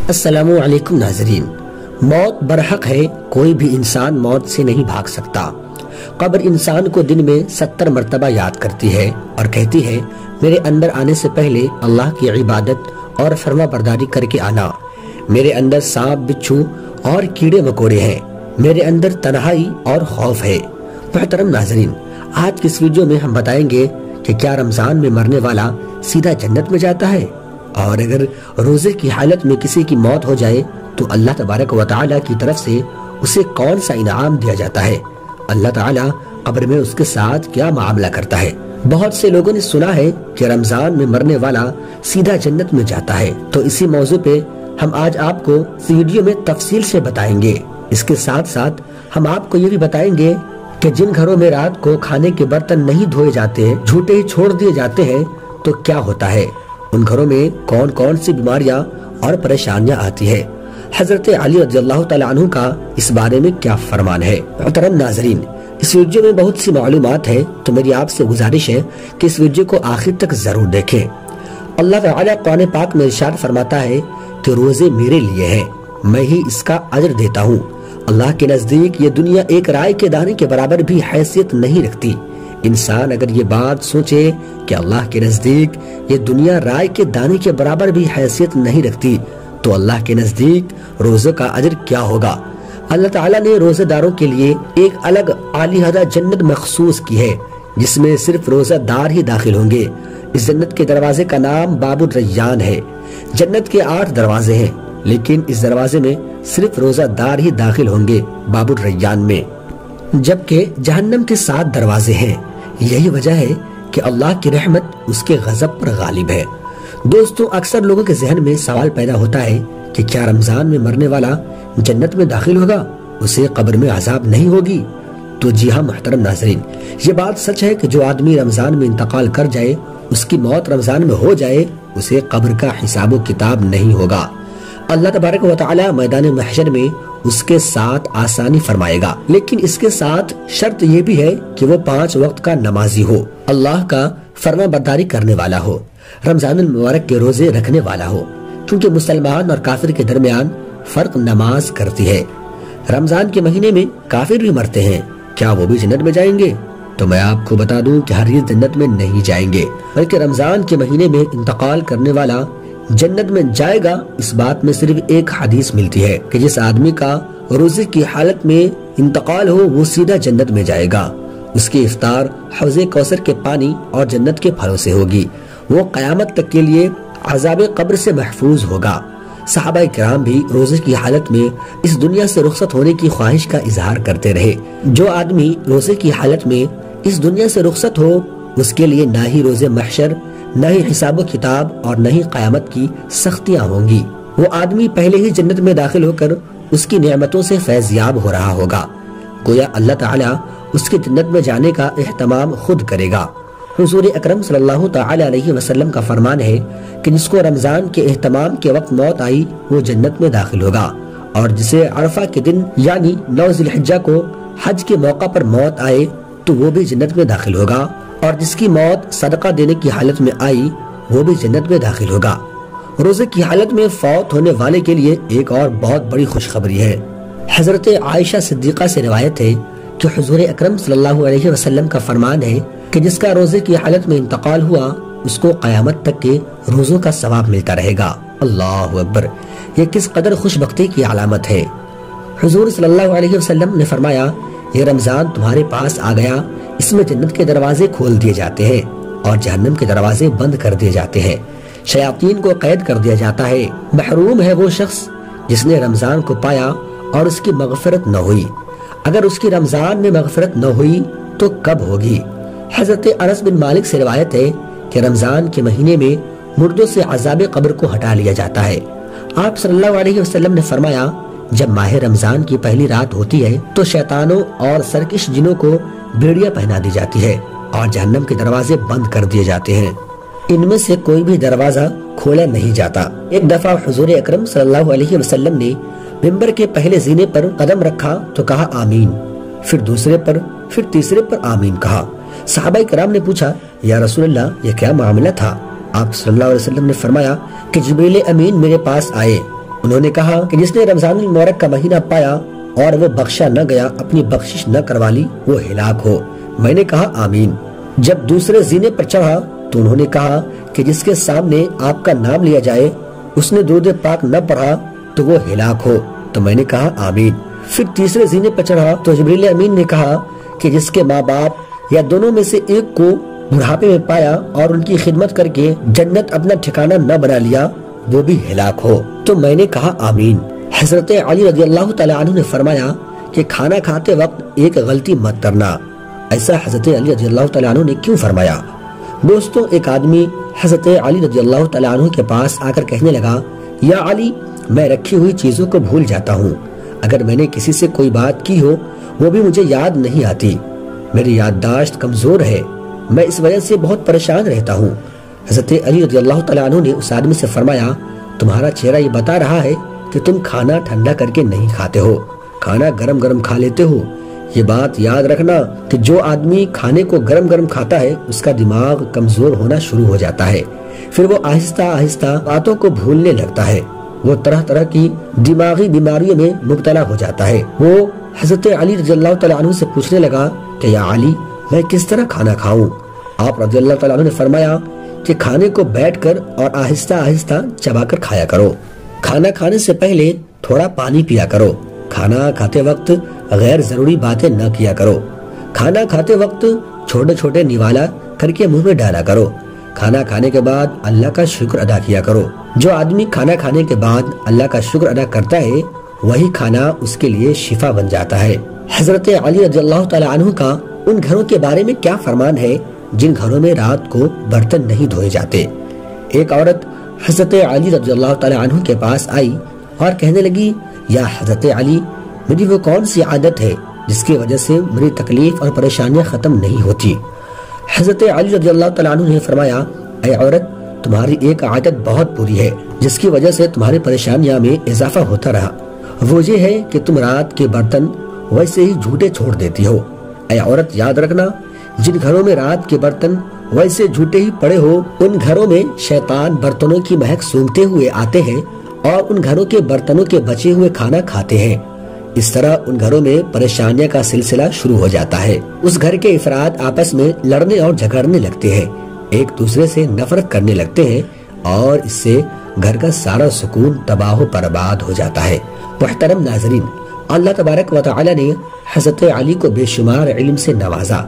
السلام علیکم ناظرین، موت برحق ہے، کوئی بھی انسان موت سے نہیں بھاگ سکتا۔ قبر انسان کو دن میں 70 مرتبہ یاد کرتی ہے اور کہتی ہے میرے اندر آنے سے پہلے اللہ کی عبادت اور فرما برداری کر کے آنا۔ میرے اندر سانپ بچھو اور کیڑے مکوڑے ہیں، میرے اندر تنہائی اور خوف ہے۔ محترم ناظرین، آج کی اس ویڈیو میں ہم بتائیں گے کہ کیا رمضان میں مرنے والا سیدھا جنت میں جاتا ہے، اور اگر روزے کی حالت میں کسی کی موت ہو جائے تو اللہ تبارک و تعالی کی طرف سے اسے کون سا انعام دیا جاتا ہے، اللہ تعالی قبر میں اس کے ساتھ کیا معاملہ کرتا ہے۔ بہت سے لوگوں نے سنا ہے کہ رمضان میں مرنے والا سیدھا جنت میں جاتا ہے، تو اسی موضوع پہ ہم آج آپ کو اس ویڈیو میں تفصیل سے بتائیں گے۔ اس کے ساتھ ساتھ ہم آپ کو یہ بھی بتائیں گے کہ جن گھروں میں رات کو کھانے کے برتن نہیں دھوئے جاتے، جھوٹے ہی چھوڑ دیے جاتے ہیں، تو کیا ہوتا ہے، ان گھروں میں کون کون سی بیماریاں اور پریشانیاں آتی ہے، حضرت علی رضی اللہ تعالیٰ عنہ کا اس بارے میں کیا فرمان ہے۔ محترم ناظرین، اس ویڈیو میں بہت سی معلومات ہے، تو میری آپ سے گزارش ہے کہ اس ویڈیو کو آخر تک ضرور دیکھیں۔ اللہ تعالیٰ قرآن پاک میں ارشاد فرماتا ہے کہ روزے میرے لیے ہیں، میں ہی اس کا اجر دیتا ہوں۔ اللہ کے نزدیک یہ دنیا ایک رائے کے دانے کے برابر بھی حیثیت نہیں رکھتی۔ انسان اگر یہ بات سوچے کہ اللہ کے نزدیک یہ دنیا رائے کے دانے کے برابر بھی حیثیت نہیں رکھتی، تو اللہ کے نزدیک روزے کا اجر کیا ہوگا۔ اللہ تعالیٰ نے روزہ داروں کے لیے ایک الگ عالیحدہ جنت مخصوص کی ہے، جس میں صرف روزہ دار ہی داخل ہوں گے۔ اس جنت کے دروازے کا نام باب الریان ہے۔ جنت کے 8 دروازے ہیں، لیکن اس دروازے میں صرف روزہ دار ہی داخل ہوں گے، باب الریان میں، جبکہ جہنم کے 7 دروازے ہیں۔ یہی وجہ ہے کہ اللہ کی رحمت اس کے غضب پر غالب ہے۔ دوستو، اکثر لوگوں کے ذہن میں سوال پیدا ہوتا ہے کہ کیا رمضان میں مرنے والا جنت میں داخل ہوگا، اسے قبر میں عذاب نہیں ہوگی؟ تو جی ہاں محترم ناظرین، یہ بات سچ ہے کہ جو آدمی رمضان میں انتقال کر جائے، اس کی موت رمضان میں ہو جائے، اسے قبر کا حساب و کتاب نہیں ہوگا۔ اللہ تبارک و تعالی میدان محشر میں اس کے ساتھ آسانی فرمائے گا، لیکن اس کے ساتھ شرط یہ بھی ہے کہ وہ 5 وقت کا نمازی ہو، اللہ کا فرما برداری کرنے والا ہو، رمضان المبارک کے روزے رکھنے والا ہو، کیونکہ مسلمان اور کافر کے درمیان فرق نماز کرتی ہے۔ رمضان کے مہینے میں کافر بھی مرتے ہیں، کیا وہ بھی جنت میں جائیں گے؟ تو میں آپ کو بتا دوں کہ ہرگز جنت میں نہیں جائیں گے، بلکہ رمضان کے مہینے میں انتقال کرنے والا جنت میں جائے گا۔ اس بات میں صرف ایک حدیث ملتی ہے کہ جس آدمی کا روزے کی حالت میں انتقال ہو وہ سیدھا جنت میں جائے گا، اس کی افطار حوض کوثر کے پانی اور جنت کے پھلوں سے ہوگی، وہ قیامت تک کے لیے عذاب قبر سے محفوظ ہوگا۔ صحابہ کرام بھی روزے کی حالت میں اس دنیا سے رخصت ہونے کی خواہش کا اظہار کرتے رہے۔ جو آدمی روزے کی حالت میں اس دنیا سے رخصت ہو، اس کے لیے نہ ہی روزے محشر، نہ ہی حساب و کتاب اور نہ ہی قیامت کی سختیاں ہوں گی۔ وہ آدمی پہلے ہی جنت میں داخل ہو کر اس کی نعمتوں سے فیض یاب ہو رہا ہوگا، گویا اللہ تعالیٰ اس کے جنت میں جانے کا اہتمام خود کرے گا۔ حضور اکرم صلی اللہ تعالی علیہ وسلم کا فرمان ہے کہ جس کو رمضان کے اہتمام کے وقت موت آئی وہ جنت میں داخل ہوگا، اور جسے عرفہ کے دن یعنی 9 ذی الحجہ کو حج کے موقع پر موت آئے تو وہ بھی جنت میں داخل ہوگا، اور جس کی موت صدقہ دینے کی حالت میں آئی وہ بھی جنت میں داخل ہوگا۔ روزے کی حالت میں فوت ہونے والے کے لیے ایک اور بہت بڑی خوشخبری ہے۔ حضرت عائشہ صدیقہ سے روایت ہے کہ حضور اکرم صلی اللہ علیہ وسلم کا فرمان ہے کہ جس کا روزے کی حالت میں انتقال ہوا اس کو قیامت تک کے روزوں کا ثواب ملتا رہے گا۔ اللہ اکبر، یہ کس قدر خوش بختی کی علامت ہے۔ حضور صلی اللہ علیہ وسلم نے فرمایا، یہ رمضان تمہارے پاس آ گیا، اس میں جنت کے دروازے کھول دیے جاتے ہیں اور جہنم کے دروازے بند کر دیے جاتے ہیں، شیاطین کو قید کر دیا جاتا ہے۔ محروم ہے وہ شخص جس نے رمضان کو پایا اور اس کی مغفرت نہ ہوئی۔ اگر اس کی رمضان میں مغفرت نہ ہوئی تو کب ہوگی؟ حضرت انس بن مالک سے روایت ہے کہ رمضان کے مہینے میں مردوں سے عذاب قبر کو ہٹا لیا جاتا ہے۔ آپ صلی اللہ علیہ وسلم نے فرمایا، جب ماہ رمضان کی پہلی رات ہوتی ہے تو شیطانوں اور سرکش جنوں کو بیڑیاں پہنا دی جاتی ہے اور جہنم کے دروازے بند کر دیے جاتے ہیں، ان میں سے کوئی بھی دروازہ کھولا نہیں جاتا۔ ایک دفعہ حضور اکرم صلی اللہ علیہ وسلم نے ممبر کے پہلے زینے پر قدم رکھا تو کہا آمین، پھر دوسرے پر، پھر تیسرے پر آمین کہا۔ صحابہ کرام نے پوچھا، یا رسول اللہ یہ کیا معاملہ تھا؟ آپ صلی اللہ علیہ وسلم نے فرمایا کہ جبریل امین میرے پاس آئے انہوں نے کہا کہ جس نے رمضان المبارک کا مہینہ پایا اور وہ بخشا نہ گیا، اپنی بخشش نہ کروا لی، وہ ہلاک ہو۔ میں نے کہا آمین۔ جب دوسرے زینے پر چڑھا تو انہوں نے کہا کہ جس کے سامنے آپ کا نام لیا جائے اس نے درود پاک نہ پڑھا تو وہ ہلاک ہو، تو میں نے کہا آمین۔ پھر تیسرے زینے پر چڑھا تو جبریل امین نے کہا کہ جس کے ماں باپ یا دونوں میں سے ایک کو بڑھاپے میں پایا اور ان کی خدمت کر کے جنت اپنا ٹھکانہ نہ بنا لیا، وہ بھی ہلاک ہو، تو میں نے کہا آمین۔ حضرت علی رضی اللہ تعالیٰ عنہ نے فرمایا کہ کھانا کھاتے وقت ایک غلطی مت کرنا۔ ایسا حضرت علی رضی اللہ تعالیٰ عنہ نے کیوں فرمایا؟ دوستو، ایک آدمی حضرت علی رضی اللہ تعالیٰ عنہ کے پاس آ کر کہنے لگا، یا علی، میں رکھی ہوئی چیزوں کو بھول جاتا ہوں، اگر میں نے کسی سے کوئی بات کی ہو وہ بھی مجھے یاد نہیں آتی، میری یادداشت کمزور ہے، میں اس وجہ سے بہت پریشان رہتا ہوں۔ حضرت علی رضی اللہ تعالیٰ عنہ نے اس آدمی سے فرمایا، تمہارا چہرہ یہ بتا رہا ہے کہ تم کھانا ٹھنڈا کر کے نہیں کھاتے ہو، کھانا گرم گرم کھا لیتے ہو۔ یہ بات یاد رکھنا کہ جو آدمی کھانے کو گرم گرم کھاتا ہے اس کا دماغ کمزور ہونا شروع ہو جاتا ہے، پھر وہ آہستہ آہستہ باتوں کو بھولنے لگتا ہے، وہ طرح طرح کی دماغی بیماریوں میں مبتلا ہو جاتا ہے۔ وہ حضرت علی رضی اللہ تعالیٰ عنہ سے پوچھنے لگا کہ یا علی، میں کس طرح کھانا کھاؤں؟ آپ رضی اللہ تعالیٰ عنہ نے فرمایا کہ کھانے کو بیٹھ کر اور آہستہ آہستہ چبا کر کھایا کرو، کھانا کھانے سے پہلے تھوڑا پانی پیا کرو، کھانا کھاتے وقت غیر ضروری باتیں نہ کیا کرو، کھانا کھاتے وقت چھوٹے چھوٹے نوالا کر کے منہ میں ڈالا کرو، کھانا کھانے کے بعد اللہ کا شکر ادا کیا کرو۔ جو آدمی کھانا کھانے کے بعد اللہ کا شکر ادا کرتا ہے وہی کھانا اس کے لیے شفا بن جاتا ہے۔ حضرت علی رضی اللہ تعالیٰ عنہ کا ان گھروں کے بارے میں کیا فرمان ہے جن گھروں میں رات کو برتن نہیں دھوئے جاتے؟ ایک عورت حضرت علی رضی اللہ تعالیٰ عنہ کے پاس آئی اور کہنے لگی، یا حضرت علی، میری وہ کون سی عادت ہے جس کی وجہ سے میری تکلیف اور پریشانیاں ختم نہیں ہوتی؟ حضرت علی رضی اللہ تعالیٰ عنہ نے فرمایا، اے عورت، تمہاری ایک عادت بہت بری ہے جس کی وجہ سے تمہاری پریشانیاں میں اضافہ ہوتا رہا، وہ یہ ہے کہ تم رات کے برتن ویسے ہی جھوٹے چھوڑ دیتی ہو۔ اے عورت، یاد رکھنا، جن گھروں میں رات کے برتن ویسے جھوٹے ہی پڑے ہو ان گھروں میں شیطان برتنوں کی مہک سونگھتے ہوئے آتے ہیں اور ان گھروں کے برتنوں کے بچے ہوئے کھانا کھاتے ہیں۔ اس طرح ان گھروں میں پریشانیاں کا سلسلہ شروع ہو جاتا ہے، اس گھر کے افراد آپس میں لڑنے اور جھگڑنے لگتے ہیں، ایک دوسرے سے نفرت کرنے لگتے ہیں اور اس سے گھر کا سارا سکون تباہ و برباد ہو جاتا ہے۔ محترم ناظرین، اللہ تبارک و تعالی نے حضرت علی کو بے شمار علم سے نوازا،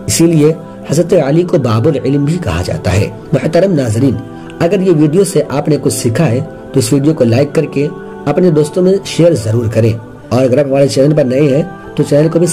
اسی لیے حضرت علی کو باب العلم بھی کہا جاتا ہے۔ محترم ناظرین، اگر یہ ویڈیو سے آپ نے کچھ سیکھا ہے تو اس ویڈیو کو لائک کر کے اپنے دوستوں میں شیئر ضرور کریں، اور اگر آپ ہمارے چینل پر نئے ہیں تو چینل کو بھی